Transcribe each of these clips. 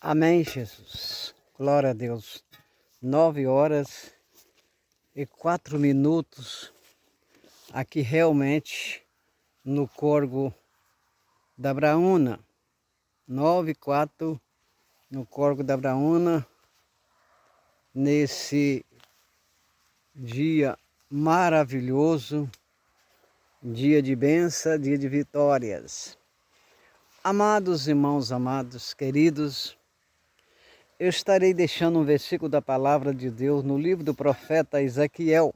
Amém, Jesus. Glória a Deus. 9h04 aqui realmente no Córrego da Braúna. 9h04 no Córrego da Braúna, nesse dia maravilhoso, dia de bênção, dia de vitórias. Amados irmãos, amados, queridos, eu estarei deixando um versículo da palavra de Deus no livro do profeta Ezequiel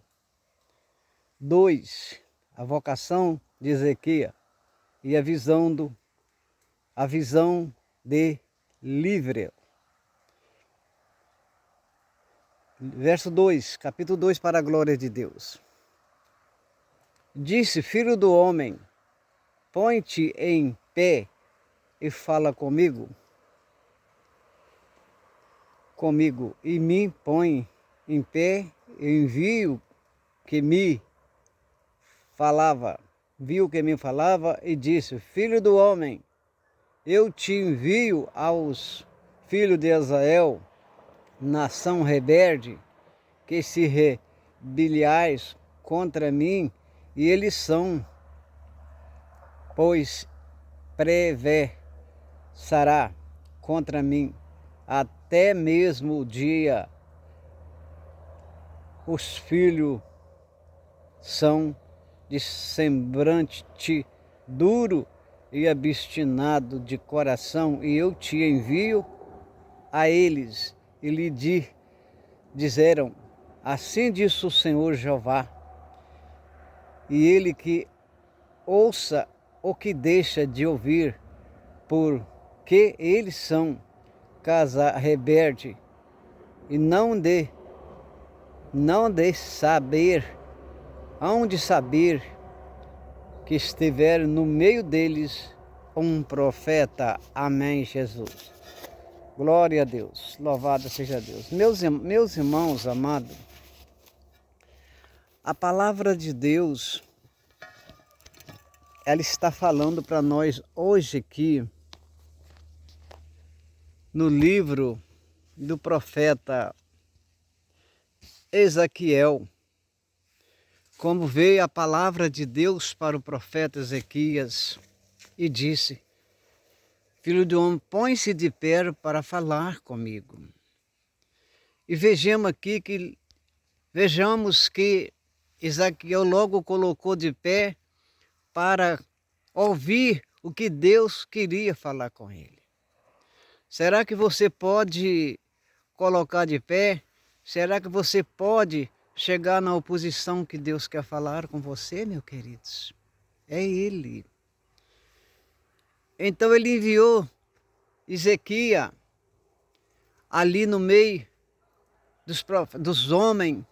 2, a vocação de Ezequiel e a visão de livre. Verso 2, capítulo 2, para a glória de Deus. Disse: filho do homem, põe-te em pé e fala comigo, e me põe em pé, e envio que me falava, e disse: filho do homem, eu te envio aos filhos de Israel, nação rebelde, que se rebeliais contra mim, e eles são, pois preversará contra mim, até mesmo o dia. Os filhos são de semblante duro e obstinado de coração, e eu te envio a eles, e lhe disseram: assim diz o Senhor Jeová, e ele que ouça o que deixa de ouvir, porque eles são casa rebelde, e não de saber, hão de saber que estiver no meio deles um profeta. Amém, Jesus. Glória a Deus, louvado seja Deus. Meus irmãos amados, a palavra de Deus, ela está falando para nós hoje aqui, no livro do profeta Ezequiel, como veio a palavra de Deus para o profeta Ezequias e disse: filho de homem, põe-se de pé para falar comigo. E vejamos que Ezequiel logo colocou de pé para ouvir o que Deus queria falar com ele. Será que você pode colocar de pé? Será que você pode chegar na oposição que Deus quer falar com você, meus queridos? É Ele. Então Ele enviou Ezequiel ali no meio dos homens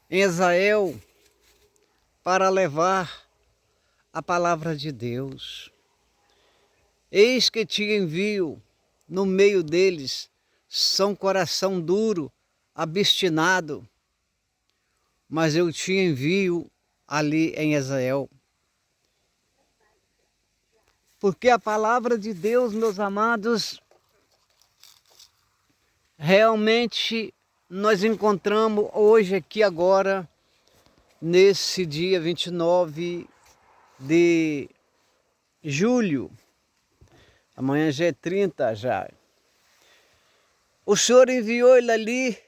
em Israel para levar a palavra de Deus. Eis que te envio no meio deles, são coração duro, obstinado, mas eu te envio ali em Israel. Porque a palavra de Deus, meus amados, realmente nós encontramos hoje aqui agora, nesse dia 29 de julho, amanhã já é 30 já. O Senhor enviou ele ali,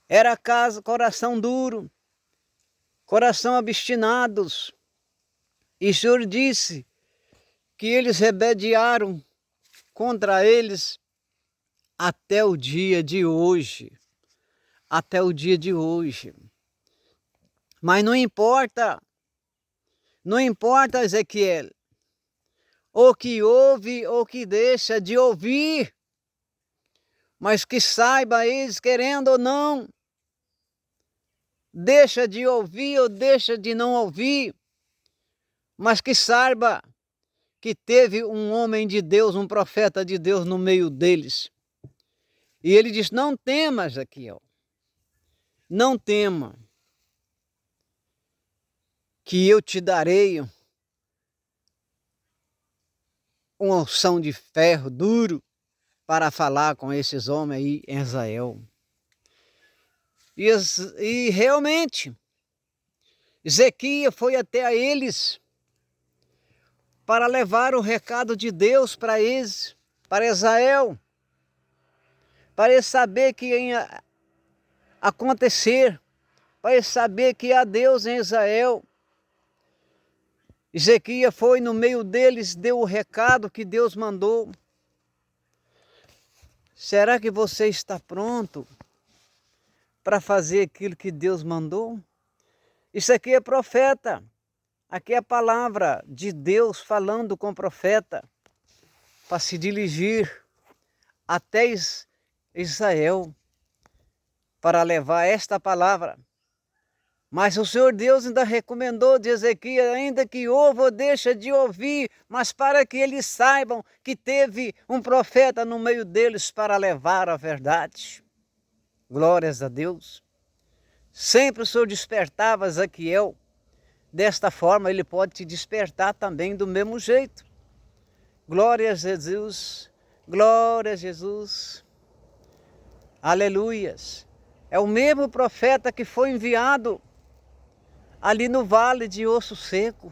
era coração duro, coração obstinados, e o Senhor disse que eles rebeliaram contra eles até o dia de hoje. Até o dia de hoje. Mas não importa, Ezequiel, o que ouve ou que deixa de ouvir, mas que saiba eles, querendo ou não, deixa de ouvir ou deixa de não ouvir, mas que saiba que teve um homem de Deus, um profeta de Deus no meio deles. E ele diz: não temas, Ezequiel, não tema, que eu te darei uma unção de ferro duro para falar com esses homens aí em Israel. E realmente, Ezequias foi até a eles para levar o recado de Deus para eles, para Israel, para eles saber que ia acontecer, para eles saber que há Deus em Israel. Ezequias foi no meio deles, deu o recado que Deus mandou. Será que você está pronto para fazer aquilo que Deus mandou? Isso aqui é profeta. Aqui é a palavra de Deus falando com o profeta para se dirigir até Israel para levar esta palavra. Mas o Senhor Deus ainda recomendou de Ezequias, ainda que ouva ou deixa de ouvir, mas para que eles saibam que teve um profeta no meio deles para levar a verdade. Glórias a Deus. Sempre o Senhor despertava Ezequiel. Desta forma, ele pode te despertar também do mesmo jeito. Glória a Jesus, glória a Jesus. Aleluias. É o mesmo profeta que foi enviado ali no vale de osso seco.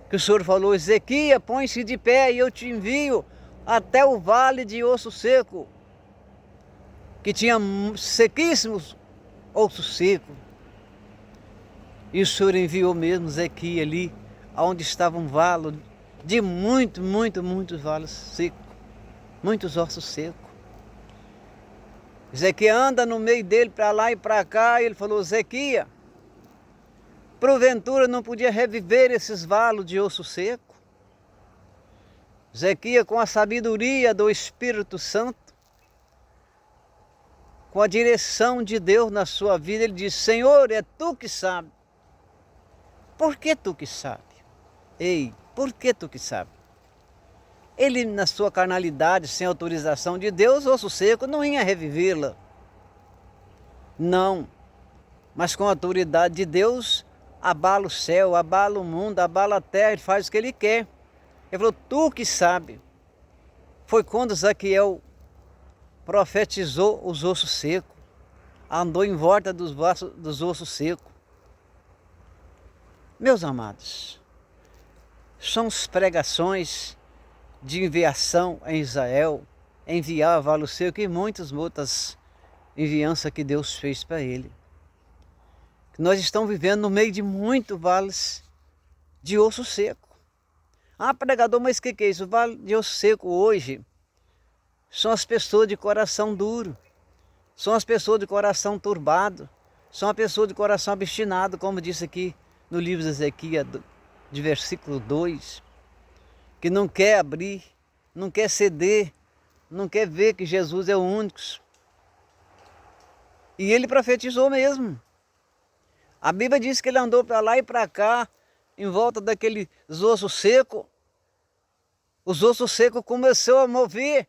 Que o Senhor falou, Ezequias, põe-se de pé e eu te envio até o vale de osso seco, que tinha sequíssimos ossos secos. E o Senhor enviou mesmo Ezequias ali, onde estava um vale de muitos valos secos, muitos ossos secos. Ezequias anda no meio dele para lá e para cá, e ele falou, Ezequias, porventura não podia reviver esses valos de osso seco? Ezequias, com a sabedoria do Espírito Santo, com a direção de Deus na sua vida, ele disse, Senhor, é tu que sabe. Por que tu que sabe? Ei, por que tu que sabe? Ele, na sua carnalidade, sem autorização de Deus, osso seco, não ia revivê-la. Não. Mas com a autoridade de Deus, abala o céu, abala o mundo, abala a terra, ele faz o que ele quer. Ele falou, tu que sabe. Foi quando Ezequiel profetizou os ossos secos. Andou em volta dos ossos secos. Meus amados, são as pregações de enviação em Israel, enviar a valo seco e muitas outras envianças que Deus fez para ele. Nós estamos vivendo no meio de muitos vales de osso seco. Ah, pregador, mas o que é isso? O vale de osso seco hoje são as pessoas de coração duro, são as pessoas de coração turbado, são as pessoas de coração obstinado, como disse aqui no livro de Ezequias, de versículo 2, que não quer abrir, não quer ceder, não quer ver que Jesus é o único. E ele profetizou mesmo. A Bíblia diz que ele andou para lá e para cá, em volta daqueles ossos secos. Os ossos secos começaram a mover,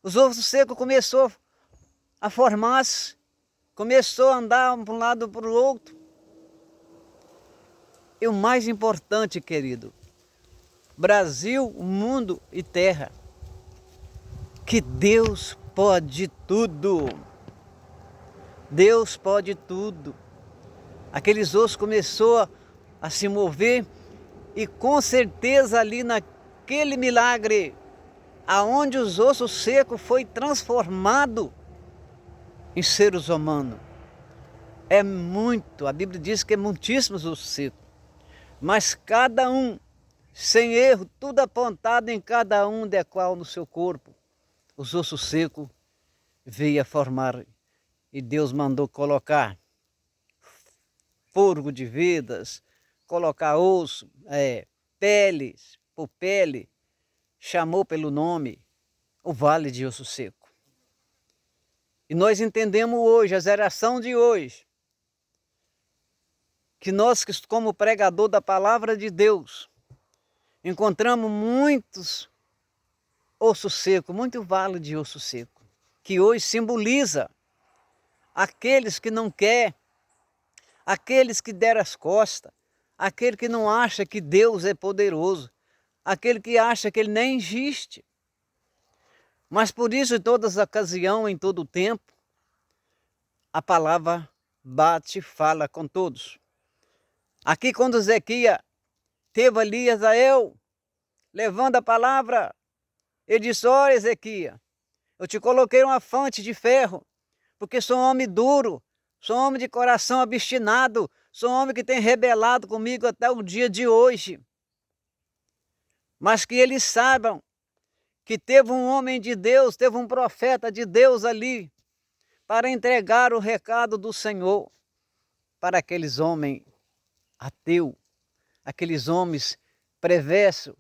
os ossos secos começaram a formar-se, começou a andar para um lado para o outro. E o mais importante, querido, Brasil, mundo e terra, que Deus pode tudo. Deus pode tudo. Aqueles ossos começou a se mover e com certeza ali naquele milagre, aonde os ossos secos foi transformado em seres humanos. É muito, a Bíblia diz que é muitíssimos ossos secos. Mas cada um, sem erro, tudo apontado em cada um de qual no seu corpo. Os ossos secos veio a formar e Deus mandou colocar fôlego de vidas, colocar osso, peles, por pele, chamou pelo nome o vale de osso seco. E nós entendemos hoje, a geração de hoje, que nós, como pregador da palavra de Deus, encontramos muitos ossos secos, muito vale de osso seco, que hoje simboliza aqueles que não querem, aqueles que deram as costas, aquele que não acha que Deus é poderoso, aquele que acha que ele nem existe. Mas por isso, em todas as ocasiões, em todo o tempo, a palavra bate e fala com todos. Aqui quando Ezequias teve ali Israel, levando a palavra, ele disse: olha, Ezequias, eu te coloquei uma fonte de ferro, porque sou um homem duro, sou um homem de coração obstinado, sou um homem que tem rebelado comigo até o dia de hoje. Mas que eles saibam que teve um homem de Deus, teve um profeta de Deus ali, para entregar o recado do Senhor para aqueles homens ateus, aqueles homens perversos,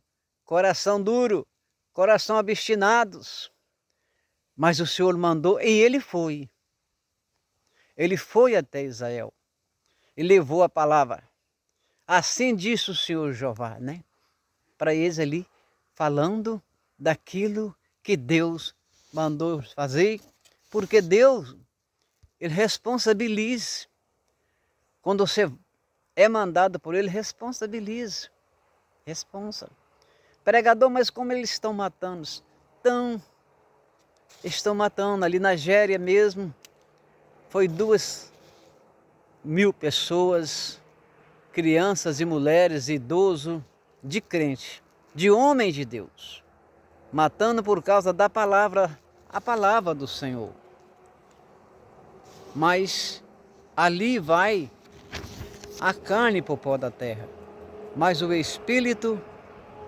coração duro, coração obstinados. Mas o Senhor mandou, e ele foi. Ele foi até Israel e levou a palavra. Assim disse o Senhor Jeová, né? Para eles ali, falando daquilo que Deus mandou fazer, porque Deus, ele responsabiliza. Quando você é mandado por ele, responsabiliza. Responsa. Pregador, mas como eles estão matando? Estão matando. Ali na Nigéria mesmo, foi 2.000 pessoas, crianças e mulheres, idosos, de crente, de homem de Deus, matando por causa da palavra, a palavra do Senhor. Mas ali vai a carne para o pó da terra, mas o Espírito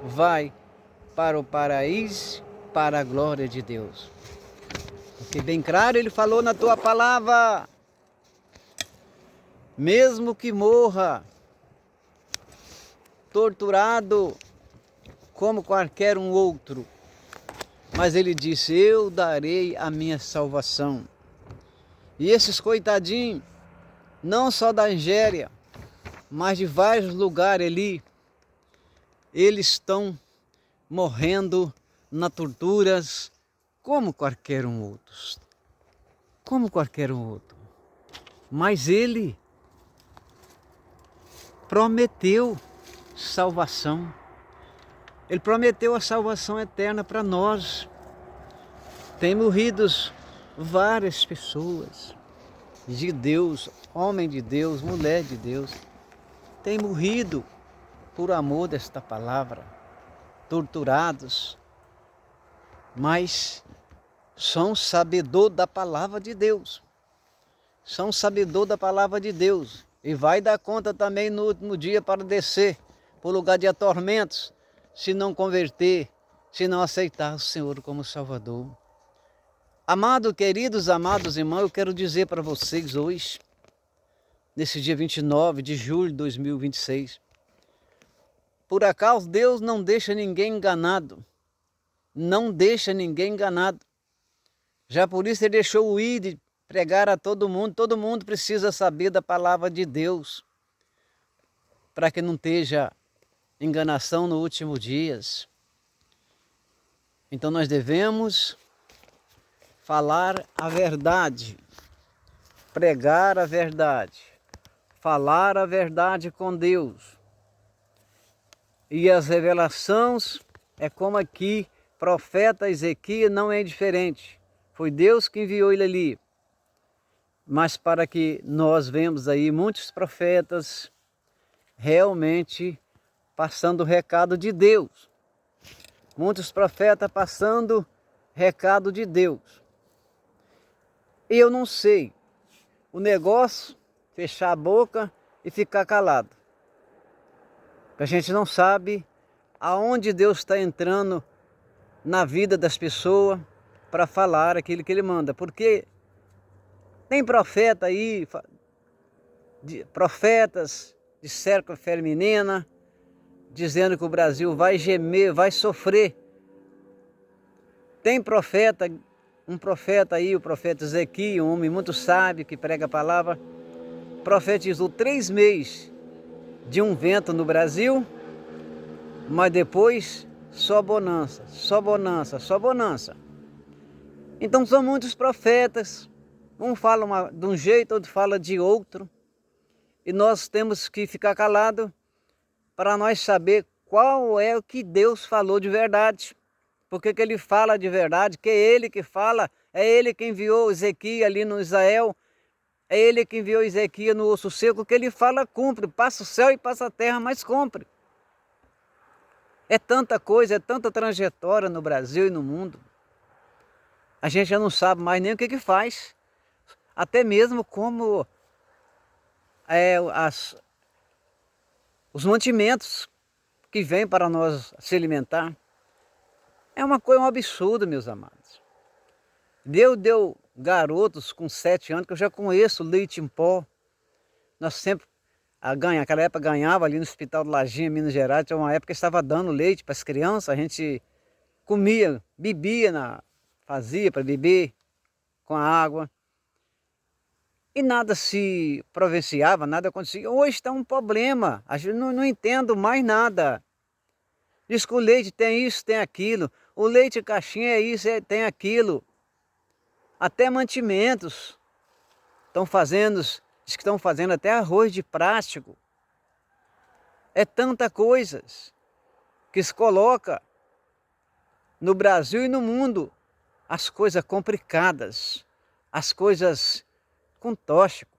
vai para o paraíso, para a glória de Deus. Porque bem claro ele falou na tua palavra, mesmo que morra torturado como qualquer um outro, mas ele disse: eu darei a minha salvação. E esses coitadinhos, não só da Nigéria, mas de vários lugares ali, eles estão morrendo nas torturas como qualquer um outro. Como qualquer um outro. Mas ele prometeu salvação. Ele prometeu a salvação eterna para nós. Tem morrido várias pessoas de Deus, homem de Deus, mulher de Deus, tem morrido por amor desta palavra, torturados, mas são sabedor da palavra de Deus, são sabedor da palavra de Deus, e vai dar conta também no último dia para descer para o lugar de atormentos, se não converter, se não aceitar o Senhor como Salvador. Amados, queridos, amados irmãos, eu quero dizer para vocês hoje, nesse dia 29 de julho de 2026, por acaso Deus não deixa ninguém enganado, não deixa ninguém enganado. Já por isso ele deixou o ir de pregar a todo mundo precisa saber da palavra de Deus, para que não esteja enganação no último dias. Então nós devemos falar a verdade, pregar a verdade, falar a verdade com Deus. E as revelações é como aqui, profeta Ezequias não é diferente. Foi Deus que enviou ele ali. Mas para que nós vemos aí muitos profetas realmente passando o recado de Deus. Muitos profetas passando recado de Deus. E eu não sei, o negócio, fechar a boca e ficar calado. A gente não sabe aonde Deus está entrando na vida das pessoas para falar aquilo que Ele manda. Porque tem profeta aí, profetas de cerca feminina, dizendo que o Brasil vai gemer, vai sofrer. Tem profeta, um profeta aí, o profeta Ezequias, um homem muito sábio que prega a palavra, profetizou 3 meses de um vento no Brasil, mas depois só bonança, só bonança, só bonança. Então são muitos profetas, um fala de um jeito, outro fala de outro, e nós temos que ficar calados para nós saber qual é o que Deus falou de verdade. Porque que ele fala de verdade, que é ele que fala, é ele que enviou Ezequias ali no Israel, é ele que enviou Ezequias no osso seco, que ele fala cumpre, passa o céu e passa a terra, mas cumpre. É tanta coisa, é tanta trajetória no Brasil e no mundo. A gente já não sabe mais nem o que faz. Até mesmo como os mantimentos que vêm para nós se alimentar. É uma coisa, um absurdo, meus amados. Deus deu garotos com 7 anos, que eu já conheço leite em pó. Nós sempre, naquela época ganhava ali no Hospital de Lajinha, Minas Gerais, tinha uma época que estava dando leite para as crianças, a gente comia, bebia, fazia para beber com a água. E nada se providenciava, nada acontecia. Hoje está um problema, a gente não entendo mais nada. Diz que o leite tem isso, tem aquilo. O leite caixinha é isso, tem aquilo. Até mantimentos estão fazendo, diz que estão fazendo até arroz de plástico. É tanta coisa que se coloca no Brasil e no mundo. As coisas complicadas, as coisas com tóxico.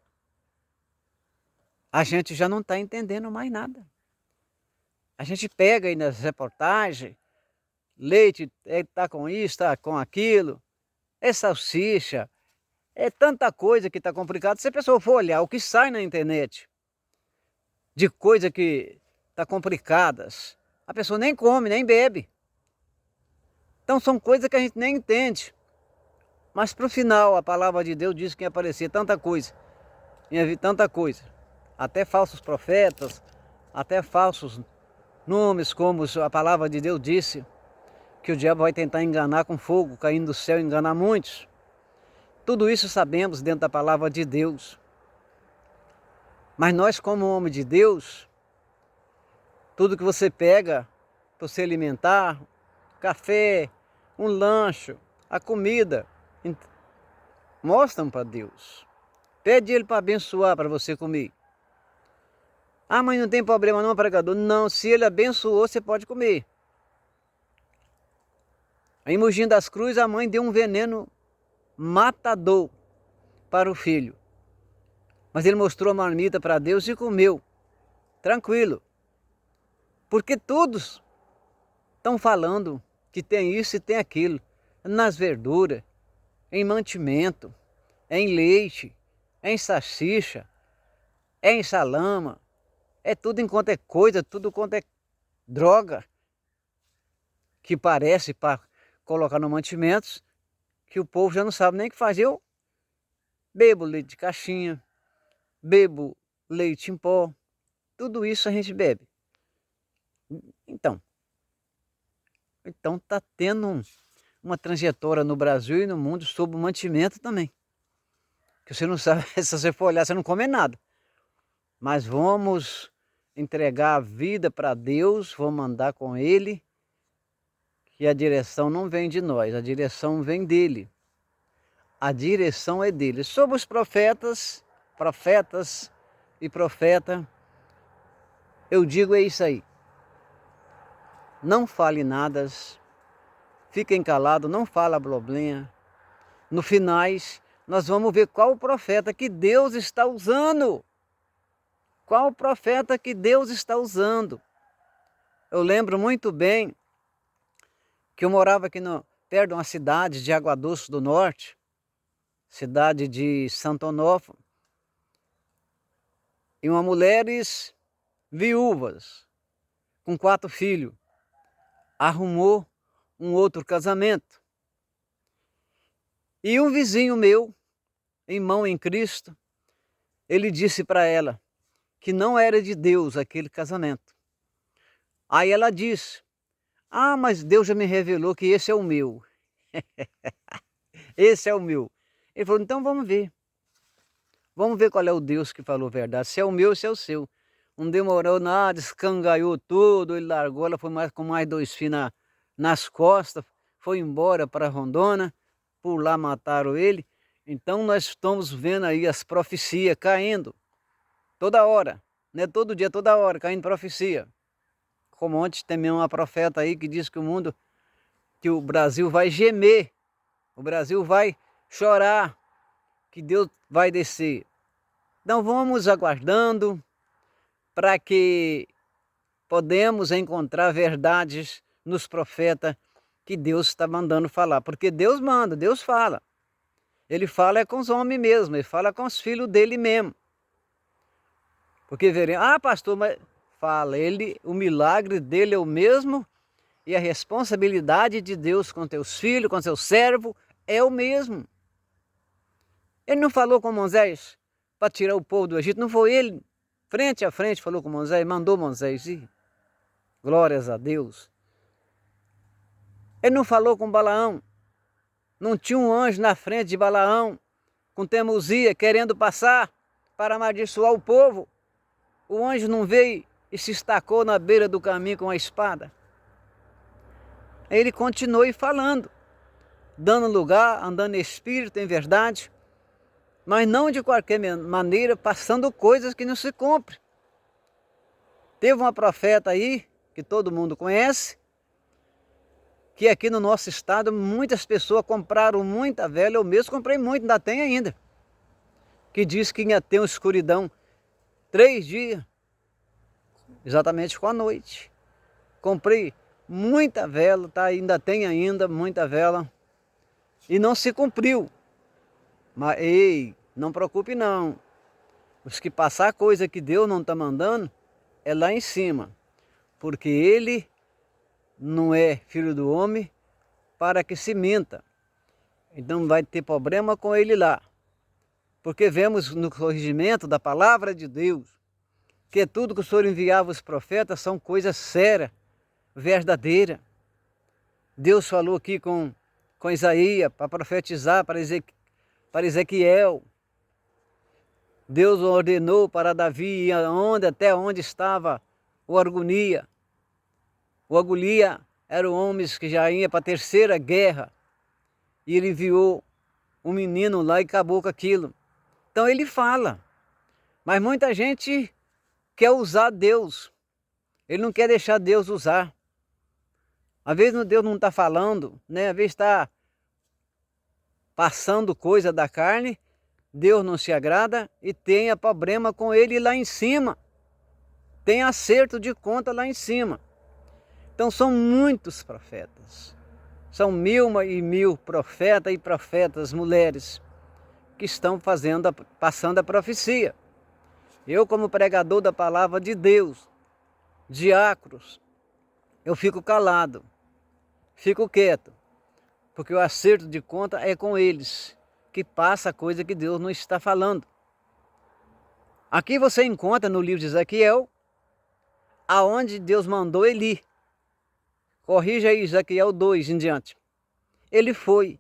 A gente já não está entendendo mais nada. A gente pega aí nas reportagens, leite está com isso, está com aquilo, é salsicha, é tanta coisa que está complicada. Se a pessoa for olhar o que sai na internet de coisa que está complicadas, a pessoa nem come, nem bebe. Então são coisas que a gente nem entende. Mas para o final a palavra de Deus diz que ia aparecer tanta coisa, ia vir tanta coisa. Até falsos profetas, até falsos nomes, como a palavra de Deus disse, que o diabo vai tentar enganar com fogo, caindo do céu, enganar muitos. Tudo isso sabemos dentro da palavra de Deus. Mas nós, como homem de Deus, tudo que você pega para se alimentar, café, um lanche, a comida, mostram para Deus. Pede Ele para abençoar para você comer. Ah, mas não tem problema não, pregador. Não, se Ele abençoou, você pode comer. Em Mogi das Cruzes, a mãe deu um veneno matador para o filho. Mas ele mostrou a marmita para Deus e comeu. Tranquilo. Porque todos estão falando que tem isso e tem aquilo. Nas verduras, em mantimento, em leite, em salsicha, em salama. É tudo enquanto é coisa, tudo quanto é droga. Que parece para colocar no mantimentos, que o povo já não sabe nem o que fazer. Eu bebo leite de caixinha, bebo leite em pó, tudo isso a gente bebe. Então está tendo uma trajetória no Brasil e no mundo sobre o mantimento também. Que você não sabe, se você for olhar, você não come nada. Mas vamos entregar a vida para Deus, vamos andar com Ele, que a direção não vem de nós, a direção vem dEle. A direção é dEle. Sobre os profetas e profeta, eu digo é isso aí. Não fale nada, fiquem calados, não fala problema. No finais, nós vamos ver qual o profeta que Deus está usando. Qual o profeta que Deus está usando. Eu lembro muito bem que eu morava aqui perto de uma cidade de Água Doce do Norte, cidade de Santo Onofre, e uma mulheres viúvas, com 4 filhos, arrumou um outro casamento. E um vizinho meu, irmão em Cristo, ele disse para ela que não era de Deus aquele casamento. Aí ela disse, ah, mas Deus já me revelou que esse é o meu. Esse é o meu. Ele falou, então vamos ver. Vamos ver qual é o Deus que falou a verdade. Se é o meu, se é o seu. Não demorou nada, escangaiou tudo, ele largou, ela foi com mais 2 filhos nas costas, foi embora para Rondônia, por lá mataram ele. Então nós estamos vendo aí as profecias caindo, toda hora, não é todo dia, toda hora, caindo profecia. como ontem tem uma profeta aí que diz que que o Brasil vai gemer, o Brasil vai chorar, que Deus vai descer. Então vamos aguardando para que podemos encontrar verdades nos profetas que Deus está mandando falar. Porque Deus manda, Deus fala. Ele fala é com os homens mesmo, ele fala com os filhos dele mesmo. Porque verem, pastor, mas fala, o milagre dele é o mesmo e a responsabilidade de Deus com teus filhos, com seu servo, é o mesmo. Ele não falou com Moisés para tirar o povo do Egito, não foi ele, frente a frente, falou com Moisés, mandou Moisés ir. Glórias a Deus. Ele não falou com Balaão, não tinha um anjo na frente de Balaão, com teimosia, querendo passar para amaldiçoar o povo. O anjo não veio e se estacou na beira do caminho com a espada. Ele continuou falando, dando lugar, andando em espírito, em verdade, mas não de qualquer maneira, passando coisas que não se cumprem. Teve uma profeta aí, que todo mundo conhece, que aqui no nosso estado muitas pessoas compraram muita velha, eu mesmo comprei muito, ainda tem ainda, que diz que ia ter uma escuridão 3 dias, exatamente com a noite. Comprei muita vela, tá? Ainda tem ainda muita vela, e não se cumpriu. Mas, ei, não preocupe não, os que passar coisa que Deus não está mandando, é lá em cima, porque Ele não é filho do homem para que se minta. Então vai ter problema com ele lá. Porque vemos no corrigimento da palavra de Deus que tudo que o Senhor enviava os profetas são coisas sérias, verdadeiras. Deus falou aqui com Isaías para profetizar para Ezequiel. Deus ordenou para Davi até onde estava o Argonia. O Agolia eram homens que já iam para a terceira guerra. E ele enviou um menino lá e acabou com aquilo. Então ele fala. Mas muita gente quer usar Deus. Ele não quer deixar Deus usar. Às vezes Deus não está falando, né? Às vezes está passando coisa da carne. Deus não se agrada e tenha problema com ele lá em cima. Tem acerto de conta lá em cima. Então são muitos profetas, são 1000 profetas e profetas mulheres que estão passando a profecia. Eu, como pregador da palavra de Deus, diáconos, eu fico calado, fico quieto, porque o acerto de conta é com eles, que passa coisa que Deus não está falando. Aqui você encontra no livro de Ezequiel, aonde Deus mandou ele ir. Corrija aí Ezequiel 2 em diante. Ele foi.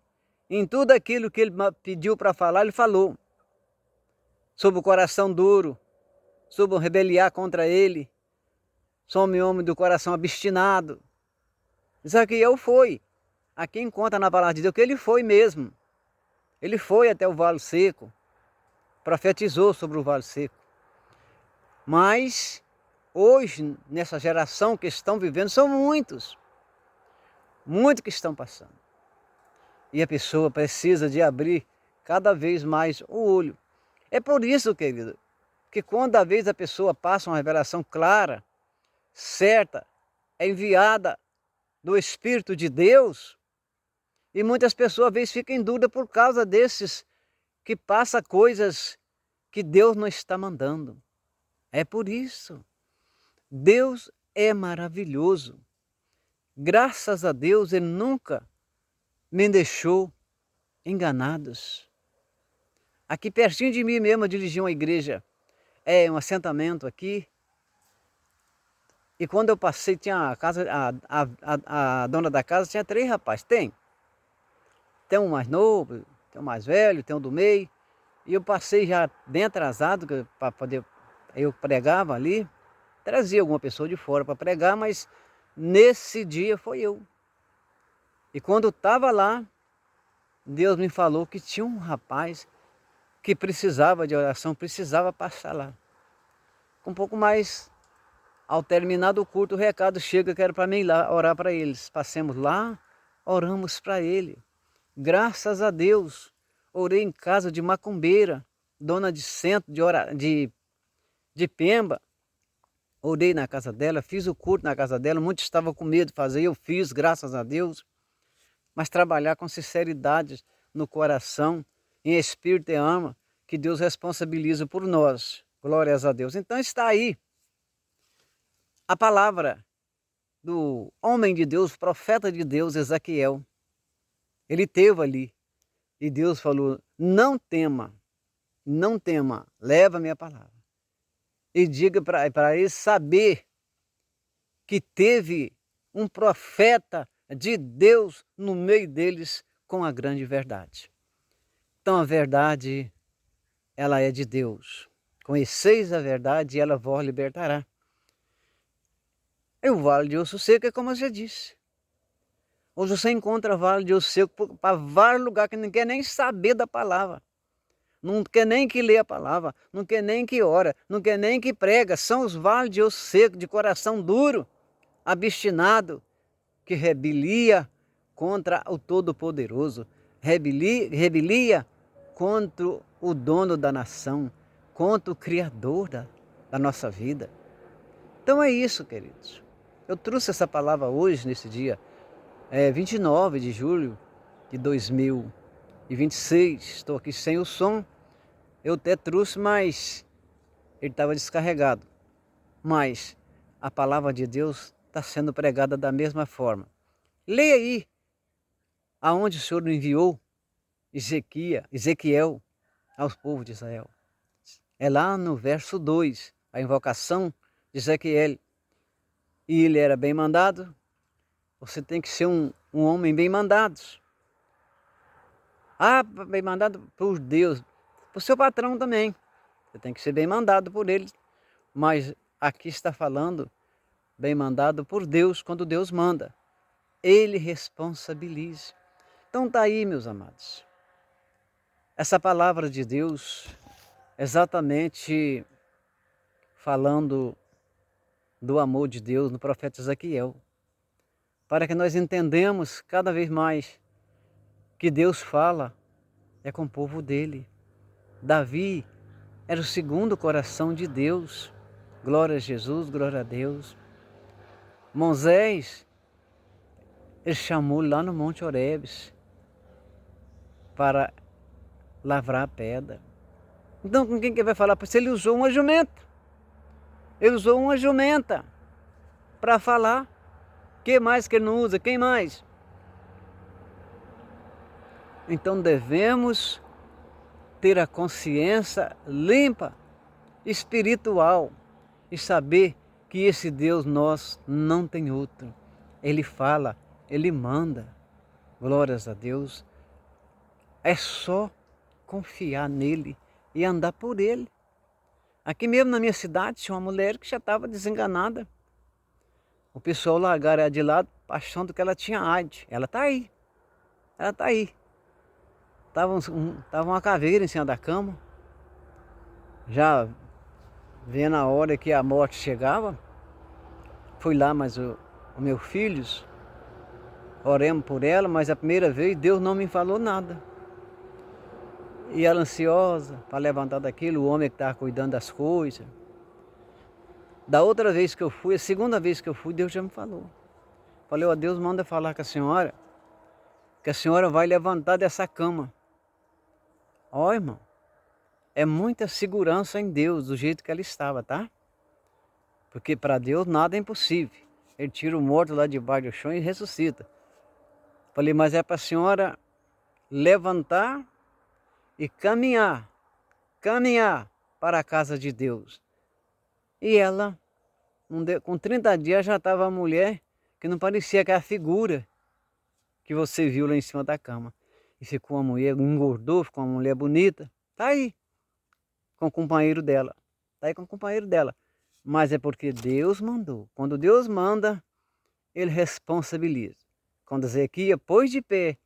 Em tudo aquilo que ele pediu para falar, ele falou. Sobre o coração duro, sobre o rebeliar contra ele, sobre o homem do coração obstinado. Ezequiel foi. Aqui encontra na palavra de Deus que ele foi mesmo. Ele foi até o Vale Seco, profetizou sobre o Vale Seco. Mas hoje, nessa geração que estão vivendo, são muitos que estão passando. E a pessoa precisa de abrir cada vez mais o olho. É por isso, querido, que quando a vez a pessoa passa uma revelação clara, certa, é enviada do Espírito de Deus, e muitas pessoas às vezes ficam em dúvida por causa desses que passam coisas que Deus não está mandando. É por isso. Deus é maravilhoso. Graças a Deus, Ele nunca me deixou enganados. Aqui pertinho de mim mesmo eu dirigi uma igreja, um assentamento aqui. E quando eu passei, tinha a casa, a dona da casa tinha 3 rapazes. Tem um mais novo, tem um mais velho, tem um do meio. E eu passei já bem atrasado para poder. Eu pregava ali, trazia alguma pessoa de fora para pregar, mas nesse dia foi eu. E quando eu estava lá, Deus me falou que tinha um rapaz que precisava de oração, precisava passar lá. Com um pouco mais Ao terminar do culto, o recado chega que era para mim ir lá orar para eles. Passemos lá, oramos para ele. Graças a Deus, orei em casa de macumbeira, dona de centro de Pemba. Orei na casa dela, fiz o culto na casa dela. Muitos estavam com medo de fazer, eu fiz, graças a Deus. Mas trabalhar com sinceridade no coração, em espírito e alma, que Deus responsabiliza por nós. Glórias a Deus. Então está aí a palavra do homem de Deus, profeta de Deus, Ezequiel. Ele esteve ali e Deus falou: não tema, não tema, leva a minha palavra. E diga para ele saber que teve um profeta de Deus no meio deles com a grande verdade. Então a verdade, ela é de Deus. Conheceis a verdade e ela vos libertará. E o vale de osso seco é como eu já disse. Hoje você encontra vale de osso seco para vários lugares que não quer nem saber da palavra. Não quer nem que lê a palavra, não quer nem que ora, não quer nem que prega. São os vales de osso seco, de coração duro, obstinado, que rebelia contra o Todo-Poderoso, rebelia contra o dono da nação, contra o Criador da nossa vida. Então é isso, queridos. Eu trouxe essa palavra hoje, nesse dia, 29 de julho de 2026. Estou aqui sem o som. Eu até trouxe, mas ele estava descarregado. Mas a palavra de Deus está sendo pregada da mesma forma. Leia aí aonde o Senhor enviou Ezequiel aos povos de Israel. É lá no verso 2, a invocação de Ezequiel. E ele era bem mandado. Você tem que ser um homem bem mandado. Bem mandado por Deus, por seu patrão também. Você tem que ser bem mandado por ele. Mas aqui está falando bem mandado por Deus, quando Deus manda. Ele responsabiliza. Então está aí, meus amados. Essa palavra de Deus, exatamente falando do amor de Deus no profeta Ezequiel, para que nós entendamos cada vez mais que Deus fala é com o povo dele. Davi era o segundo coração de Deus. Glória a Jesus, glória a Deus. Moisés, ele chamou lá no Monte Horebes para lavrar a pedra. Então com quem que vai falar? Ele usou uma jumenta. Ele usou uma jumenta para falar. Que mais que ele não usa? Quem mais? Então devemos ter a consciência limpa, espiritual, e saber que esse Deus nosso não tem outro. Ele fala, ele manda. Glórias a Deus. É só confiar nele e andar por ele. Aqui mesmo na minha cidade tinha uma mulher que já estava desenganada. O pessoal largaram ela de lado achando que ela tinha AIDS. Ela está aí. Ela está aí. Tava uma caveira em cima da cama. Já vendo a hora que a morte chegava. Fui lá, mas os meus filhos, oremos por ela, mas a primeira vez Deus não me falou nada. E ela ansiosa para levantar daquilo, o homem que estava cuidando das coisas. Da outra vez que eu fui, a segunda vez que eu fui, Deus já me falou. Falei, ó, Deus manda falar com a senhora, que a senhora vai levantar dessa cama. Ó, irmão, é muita segurança em Deus, do jeito que ela estava, tá? Porque para Deus nada é impossível. Ele tira o morto lá debaixo do chão e ressuscita. Falei, mas é para a senhora levantar e caminhar para a casa de Deus. E ela, com 30 dias, já estava a mulher que não parecia que a figura que você viu lá em cima da cama. E ficou uma mulher, engordou, ficou uma mulher bonita. Está aí, com o companheiro dela. Está aí com o companheiro dela. Mas é porque Deus mandou. Quando Deus manda, ele responsabiliza. Quando Ezequiel pôs de pé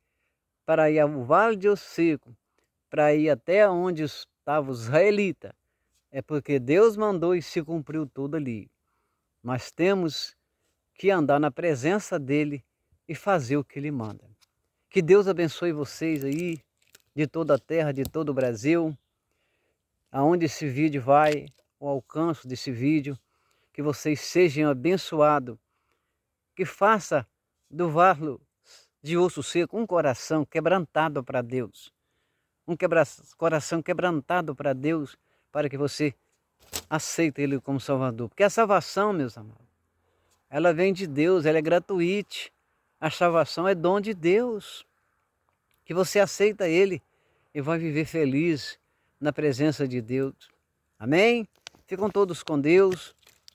para ir ao vale de osso seco, para ir até onde estavam os israelitas, é porque Deus mandou e se cumpriu tudo ali. Nós temos que andar na presença dele e fazer o que ele manda. Que Deus abençoe vocês aí, de toda a terra, de todo o Brasil, aonde esse vídeo vai, o alcance desse vídeo, que vocês sejam abençoados, que faça do vaso de osso seco um coração quebrantado para Deus, coração quebrantado para Deus, para que você aceite Ele como Salvador. Porque a salvação, meus amados, ela vem de Deus, ela é gratuita. A salvação é dom de Deus. Que você aceita Ele e vai viver feliz na presença de Deus. Amém? Ficam todos com Deus.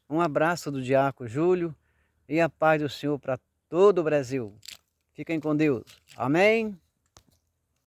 Um abraço do Diácono Júlio e a paz do Senhor para todo o Brasil. Fiquem com Deus. Amém?